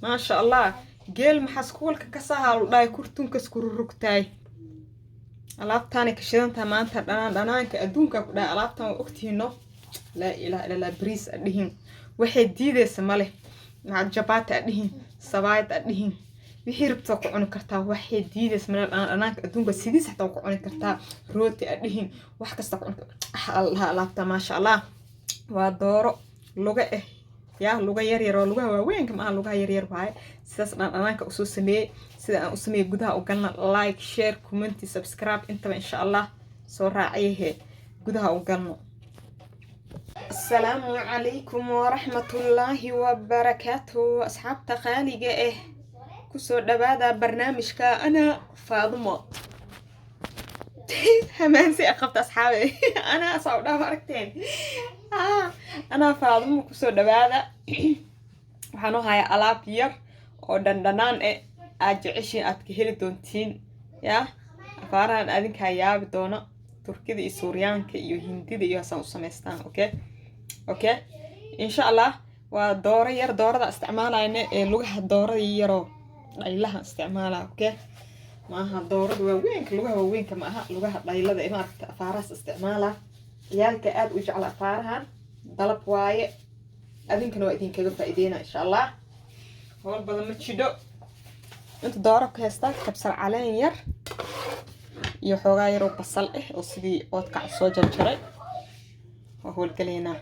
ما شاء الله قيل محسكول كسهل داي كرتون كسكر ركتاي alaabtaan ka shidantaa maanta dhanaanka adduunka ku dhaay alaabtaan waa ogtiino la ilaaha illa bariis adhihin waxay diideysa male naad jabaata adhihin sabaayad adhihin wixii rabto ku cuni kartaa waxay diideysa male dhanaanka adduunka sidiis xataa ku cuni kartaa rooti adhihin wax kasta ku cuni Allah alaabta ma sha Allah waa dooro luga yaa luga yar yar oo luga waaweyn ma aha luga yar yar waay sidaas dhanaanka usoo sameeyay sida aan u sameeyay gudaha u galna like share comment subscribe intaba insha Allah soo raaciye gudaha u galno السلام عليكم ورحمة الله وبركاته أصحاب تخاليقة كسو دبادا برنامج أنا فاطمة همانسي أخبت أصحابي أنا أصعودها مرتين أنا فاطمة كسو دبادا وحانو هاي ألاب ير ودندنان أجعشين أتكهيلي دونتين يا أفاران أدنك هاياب دونا تركيا دي سوريان كيو هندي دي يوسان سمستان اوكي ان شاء الله ودورة ير دورة استعمالها لغة دورة يرو لها استعمالها اوكي معها دورة ووينك لغة ووينك معها لغة ليلة إمارة أفارس استعمالها يالك آد وجعل أفارها ضلب واي أذين كانوا وقتين كذا فايدينا إن شاء الله هو البضل متشدو انت دورة كهستاك كبسر علين ير يحوغا يرو بصل وصدي واتقع الصوجة الجري وهو القلينا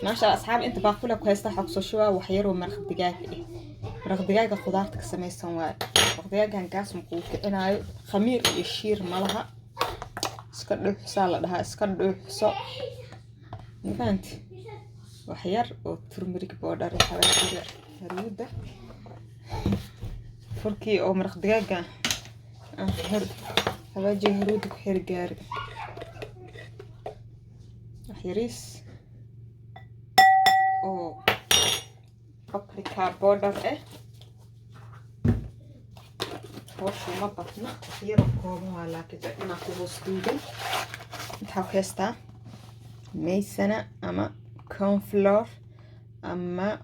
ما شاء الله أصحاب انت باقولك كهستا حقصو شوا وحيرو مرخ دقاق مرخ دقاق خضارتك سميستان واي مرخ دقاق هنكاس مقوك إنايو خمير يشير مالها اسكردو حسالة لها اسكردو حسو نفانت وحير وترمريك بودر يحوالي هرودة فركي او مرخ دقاق هواجي هرودك حير قاري وحيريس او بابريكا بودر وشو ما بطنا وحيرو كومو لكن انا كوبوس دوغن انتحو كيستا ميسنة اما كونفلور اما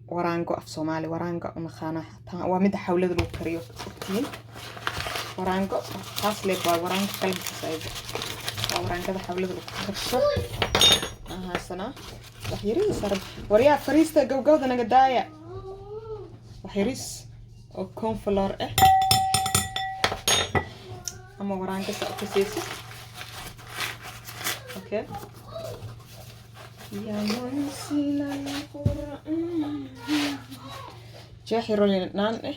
ورانقو اف صومالي ورانقو امخانا ومدى حولد لو كريو اكتين ورانقو خاص ليك ورانقو قلب سايد ورانقو حولد لو كريو اها سنة وحيريس وريا فريستا جو دانا قدايا وحيريس او كونفلور اما ورانقو ساكسيسي اوكي يا منسل القرآن جاحروا لنان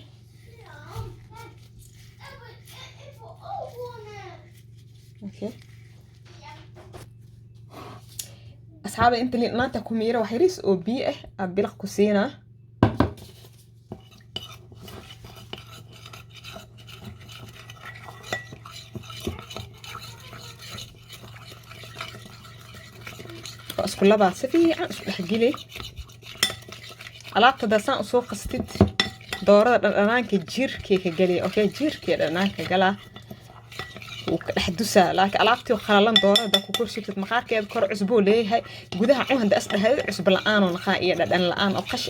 اوكي اصحابي انت اللي نانتا كوميرا وحيريس او بيئه ابيلق كوسينا كلها بعد سفي حقي لي alaabta daasaan soo qastid doorada dhanaanka jirkeeka gali okay jirkeeka dhanaanka gala uu ka dhaxdusaa laakiin alaabtii khalalan doorada ku korshitid maqaarkeeda kor cusbo leeyahay gudaha cunhada asdahay cusbo la'aan oo naqa iyo dhadhan la'aan oo qash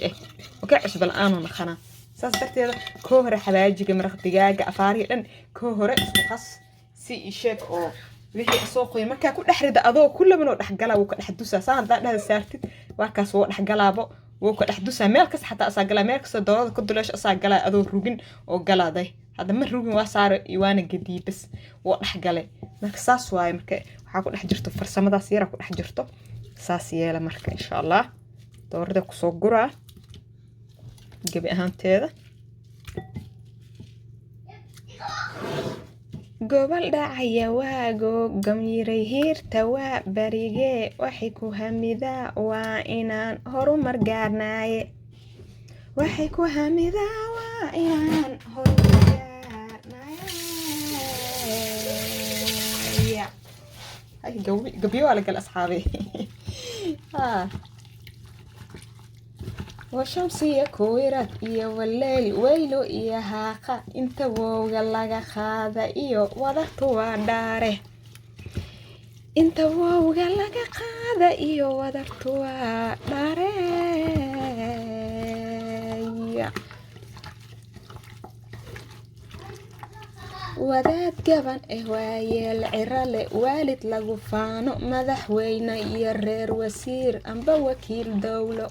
okay cusbo la'aan oo naqana saas darteeda koo hore xabaajiga maraq digaaga afaariga dhan koo hore isku qas si isheeg oo wixii soo qoy marka ku dhaxrida adoo kullaba oo dhaxgala uu ka dhaxdusaa saan dhadhada saartid waa kaas oo dhaxgalaabo wuu ka dhaxdusaa meel kas xataa asaa gala meel kas doorada ku duleesh asaa gala adoo rugin oo galaaday hada ma rugin waa saar iwaana gadii bas oo dhaxgalay marka saas waay marka waxa ku dhex jirto farsamadaas yar ku dhex jirto saas yeela marka insha Allah doorada ku soo guraa gabi ahaanteeda gobol dhacaya waago gamiray heerta waa barigee waxay ku hamidaa waa inaan horumar gaarnaaye waxay ku hamidaa waa inaan horumar gaarnaaye hay gabi wala gal asxaabi وشمسية كويرات إيا والليل ويلو إيا هاقا انت ووغا لغا خاذا إيو وضغطوا داره انت ووغا لغا خاذا إيو وضغطوا داره يا wadaad gaban waayeel cirale waalid lagu faano madaxweyne iyo reer wasiir amba wakiil dowlo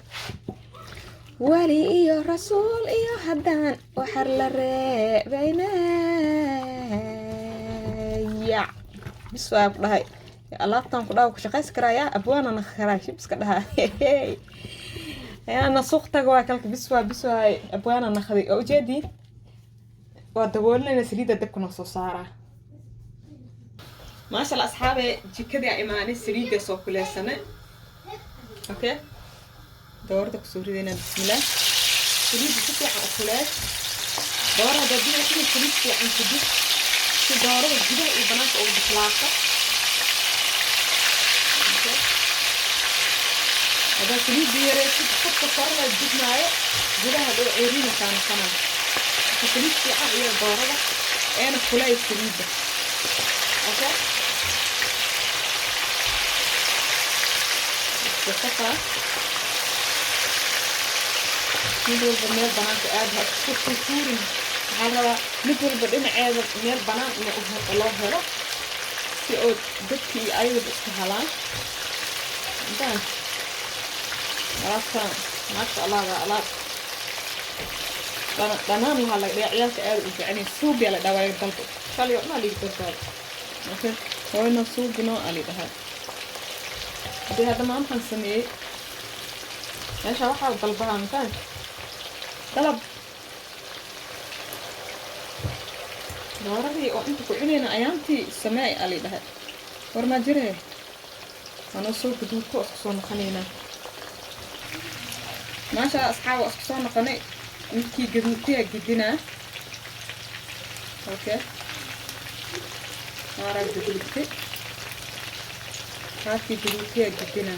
wali iyo rasuul iyo haddaan waxar la reebayna biswaa ku dhahay alaabtan ku dhaw ku shaqays karaya abwaana nakhara shibska dhahay ana suuqtaga waa kalka biswaa abwaana nakhday oo jeedi waa daboolnayna saliida dabka noo soo saaraa maasha Allah asxaabe jikada imaanay saliida soo kuleysana okay doorada ku soo ridayna bismillah saliida si fiican u kuleys doorada biyo si saliid fiican ku dib si doorada gudaha iyo banaanka ugu bislaato okay hada saliida yare si qofka sarna dibnaayo gudaha oo ceeriina kana saliid fiican iyo doorada eena kuleys saliida okay وصفة ندور بالميل بنان كأدها كوري هذا ندور بدنا عاد ميل بنان نأخذ الله هلا في أود دكتي أيوة استهلان إنتان راسا ما شاء الله الله بنان وهلا عيال كأد يعني سوق يلا دواء البلد خلي ما لي تقول لكن هو إنه سوق نوع عليه ده هذا ما نسميه ايش راح اطلبها مكان طلب دوري وانت كعلينا ايامتي السماء علي ده ورما جري انا سوق دود كو اسكسون خنينا ما شاء اصحاب اسكسون خني انتي قدمتي جدنا اوكي ما راح قدمتي هاتي جدوتيا جدنا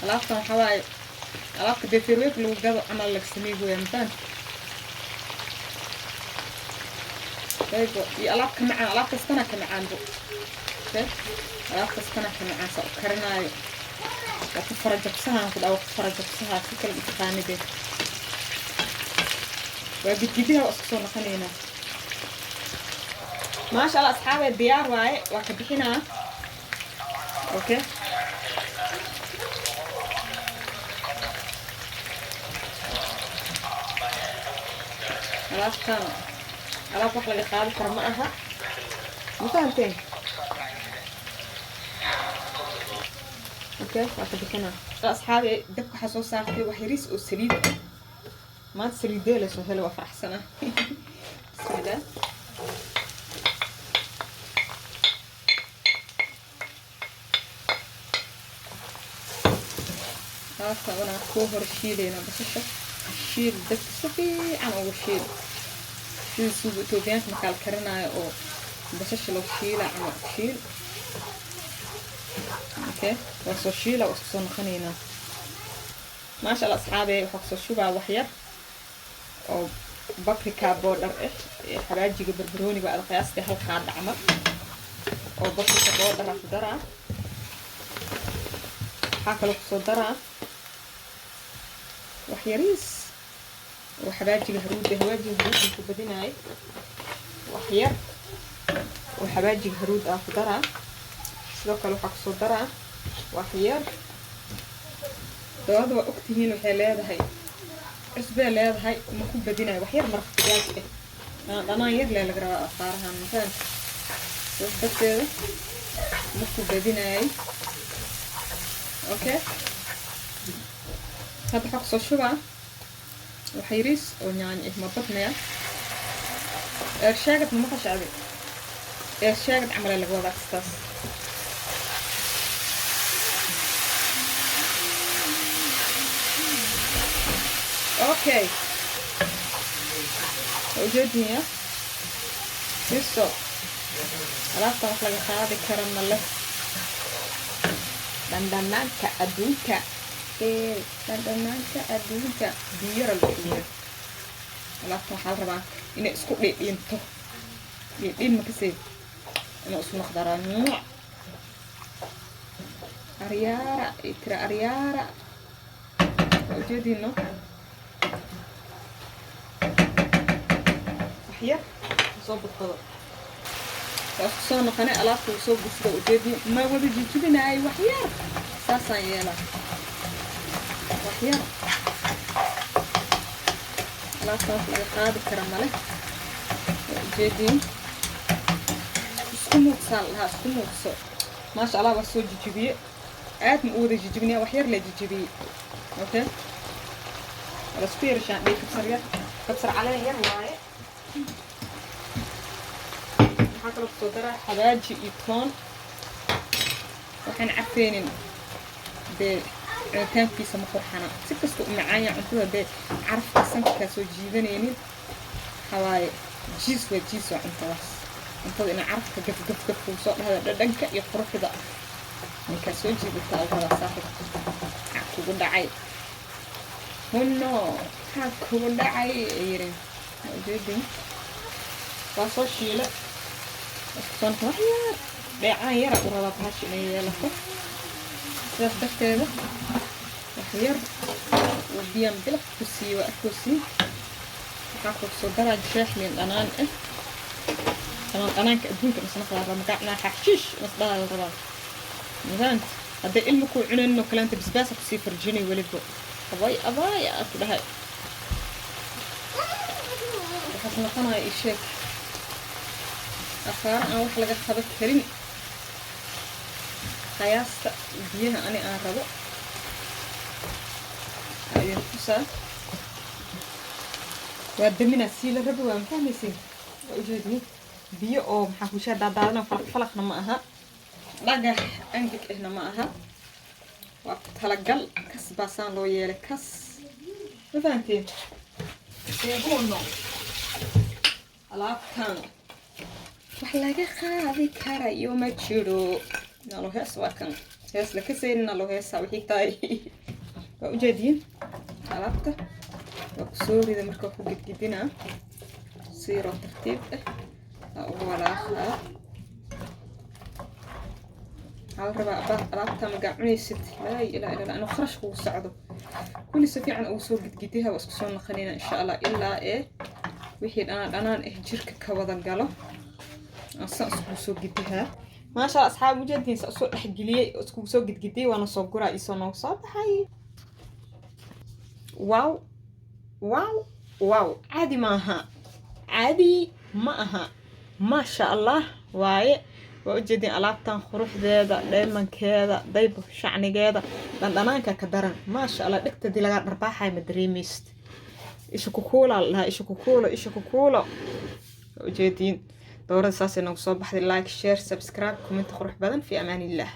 alaabtan waxa waaye alaabta beefirweek lagu gado camal laga sameeyo weeyaan aygo iyo alaabka macaan alaab kastana ka macaan bo alaab kastana ka macaan soo karinaayo waxa farajabsahan ku dhaw farajabsaha si kala intaqaanide waa bidibiha isku soo naqanayna ma sha Allah asxaabe diyaar waaye waa ka bixinaa okay alaab wax laga qaadi karo ma aha ma fahanteen okay waa ka bixinaa asxaabe dabka waxa soo saartay wax yariis oo saliid maanta saliidee la soo helay waa faraxsana bismillah أنا كوهر شيلينا بس شيل دك صفي أنا أول شيل سوق توبيانك مكال كرنا أو بس لو شيل أنا شيل أوكي بس شيل أو أصلا خنينا ما شاء الله أصحابي وحصل شو بقى وحير أو بابريكا بودر حراجي بربروني بقى القياس ده هالخاد عمر أو بابريكا بودر أخضرها حاكلوا صدرها وحيريس وحباجي هرود هواجي هرود كبديناي وحير وحباجي هرود أخضرها سلوكلو حق صدرها وحير دواد وقتي هنا حلاد هاي اسبوع لاد هاي مكو بديناي وحير مرخ تجاك أنا ير لا لقرا أفكارها مثلا بس كده مكو بديناي اوكي هذا حق صشوبة وحيريس يعني ما بطنيا ارشاقت ممكن شعبي ارشاقت عمل لك وضع استاس اوكي وجودني يا يسو علاقة مخلقة خاذي كرم الله dandanaanka adduunka dandanaanka adduunka biyara la dhiyo alaabta waxaa rabaa inay isku dhidhinto dhidhin makasee inuu isku noqdaraa nuuc aryaara tira aryaara ujeedino وحير صوب الطبق فأخصونا قناة ألاف وصوب بسرعة وجدي ما وضع جيتبنا أي وحير ساسا يلا وحير ألاف طاف القاد كرمله جدي اسكمو صالها اسكمو صو ما شاء الله وصو جيجبيه عاد مقودة جيجبني وحير لا جيجبيه اوكي الاسبير عشان ديك كبسر عليه ير واي waxaa kaloo kusoo daraa xabaaji iyo toon waxaan cafeenin dee cunitaankiisa ma qurxana si kasta u macaanya cuntada dee carafka sanka kaa soo jiidanaynin hawaaye jiis waa jiis waa cuntada ina carafka gaf uu soo dhahda dhadhanka iyo quruxda ninkaa soo jiidata alrada saaxib maxaa kugu dhacay hunno maxaa kugu dhacay yirin ujeedin waa soo shiila صنف وحير بيعان يرى ورا بهاش إني لفه ثلاث دكتور وحير وبيان بلا كوسي وأكوسي كاكو صدرة جشاح من أنان أنان كأدين كمسنا خلاص مقعنا حشيش مصدر الرباط مثلا هذا إلمكو عنا إنه كلام تبزباسة كسي فرجيني ولدو أباي أكل هاي حسنا قنا إيشك أفكار أنا وح لقى خبط كريم قياس بيها أنا أقربه هاي الفصة وقدمنا سيل الربو ومكان يصير وجدني بيو أو محوشة دادنا فلقنا معها لقى أنجك إحنا معها وتلقل كس باسان لو يلي كس فهمتي يقولنا alaabtan wax laga qaadi karayo ma jiro nalo hees waa kan hees la ka seen nalo heesa wixii taay waa u jeedin alaabta waa ku soo rida marka ku gidgidina siiro tartiib ah oo walaaqa hal raba alaabta ma gacunaysid la ilaa anu kharash ku socdo kulli si fiican oo soo gidgidaha waa isku soo naqanina insha Allah ilaa wixii dhanaan jirka ka wada galo asaan isku soo giddaha ma sha Allah asxaab wajadin soo dhaxgeliyay isku soo gidgiday waana soo guraa isoo noo soo baxay wow caadi ma aha ma sha Allah waaye waa wajadin alaabtan quruxdeeda dheemankeeda dayb shacnigeeda dhanaanka ka daran ma sha Allah dhigtadii laga dharbaaxay ma dareemayst إيش كوكولا لها إيش كوكولا وجدين دورة أساسا نوصل بحد اللايك شير سبسكرايب كومنت خروح بدن في أمان الله.